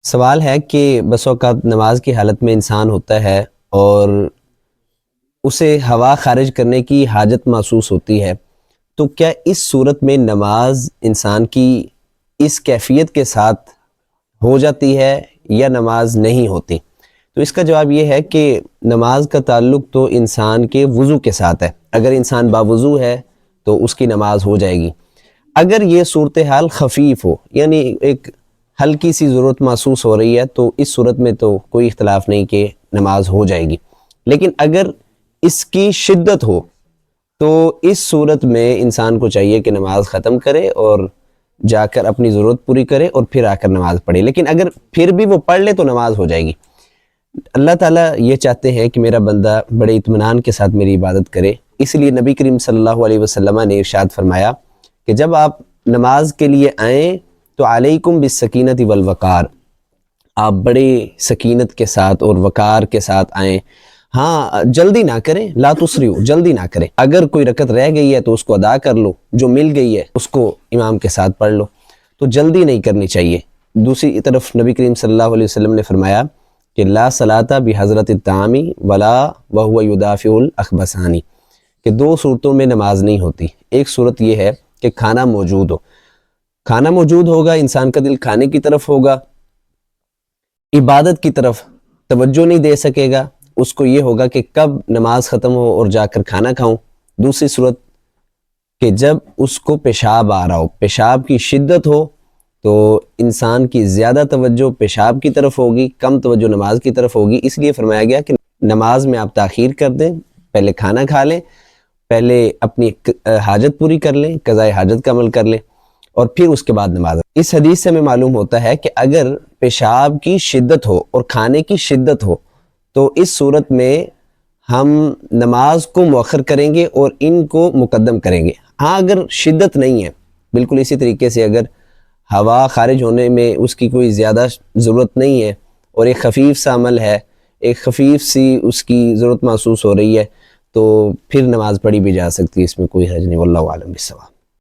سوال ہے کہ بس اوقات نماز کی حالت میں انسان ہوتا ہے اور اسے ہوا خارج کرنے کی حاجت محسوس ہوتی ہے، تو کیا اس صورت میں نماز انسان کی اس کیفیت کے ساتھ ہو جاتی ہے یا نماز نہیں ہوتی؟ تو اس کا جواب یہ ہے کہ نماز کا تعلق تو انسان کے وضو کے ساتھ ہے۔ اگر انسان باوضو ہے تو اس کی نماز ہو جائے گی۔ اگر یہ صورتحال خفیف ہو، یعنی ایک ہلکی سی ضرورت محسوس ہو رہی ہے، تو اس صورت میں تو کوئی اختلاف نہیں کہ نماز ہو جائے گی۔ لیکن اگر اس کی شدت ہو تو اس صورت میں انسان کو چاہیے کہ نماز ختم کرے اور جا کر اپنی ضرورت پوری کرے اور پھر آ کر نماز پڑھے۔ لیکن اگر پھر بھی وہ پڑھ لے تو نماز ہو جائے گی۔ اللہ تعالیٰ یہ چاہتے ہیں کہ میرا بندہ بڑے اطمینان کے ساتھ میری عبادت کرے، اس لیے نبی کریم صلی اللہ علیہ وسلم نے ارشاد فرمایا کہ جب آپ نماز کے لیے آئیں تو علیکم بالسکینۃ والوقار، آپ بڑے سکینت کے ساتھ اور وقار کے ساتھ آئیں۔ ہاں، جلدی نہ کریں، لا تسرعوا، جلدی نہ کریں۔ اگر کوئی رکعت رہ گئی ہے تو اس کو ادا کر لو، جو مل گئی ہے اس کو امام کے ساتھ پڑھ لو، تو جلدی نہیں کرنی چاہیے۔ دوسری طرف نبی کریم صلی اللہ علیہ وسلم نے فرمایا کہ لا صلاۃ بحضرت الطعام ولا وهو يدافع الاخبثان، کہ دو صورتوں میں نماز نہیں ہوتی۔ ایک صورت یہ ہے کہ کھانا موجود ہو، کھانا موجود ہوگا، انسان کا دل کھانے کی طرف ہوگا، عبادت کی طرف توجہ نہیں دے سکے گا، اس کو یہ ہوگا کہ کب نماز ختم ہو اور جا کر کھانا کھاؤں۔ دوسری صورت کہ جب اس کو پیشاب آ رہا ہو، پیشاب کی شدت ہو، تو انسان کی زیادہ توجہ پیشاب کی طرف ہوگی، کم توجہ نماز کی طرف ہوگی۔ اس لیے فرمایا گیا کہ نماز میں آپ تاخیر کر دیں، پہلے کھانا کھا لیں، پہلے اپنی حاجت پوری کر لیں، قضاء حاجت کا عمل کر لیں، اور پھر اس کے بعد نماز۔ اس حدیث سے ہمیں معلوم ہوتا ہے کہ اگر پیشاب کی شدت ہو اور کھانے کی شدت ہو تو اس صورت میں ہم نماز کو مؤخر کریں گے اور ان کو مقدم کریں گے۔ ہاں، اگر شدت نہیں ہے، بالکل اسی طریقے سے اگر ہوا خارج ہونے میں اس کی کوئی زیادہ ضرورت نہیں ہے اور ایک خفیف سا عمل ہے، ایک خفیف سی اس کی ضرورت محسوس ہو رہی ہے، تو پھر نماز پڑھی بھی جا سکتی ہے، اس میں کوئی حرج نہیں۔ واللہ اعلم بالصواب۔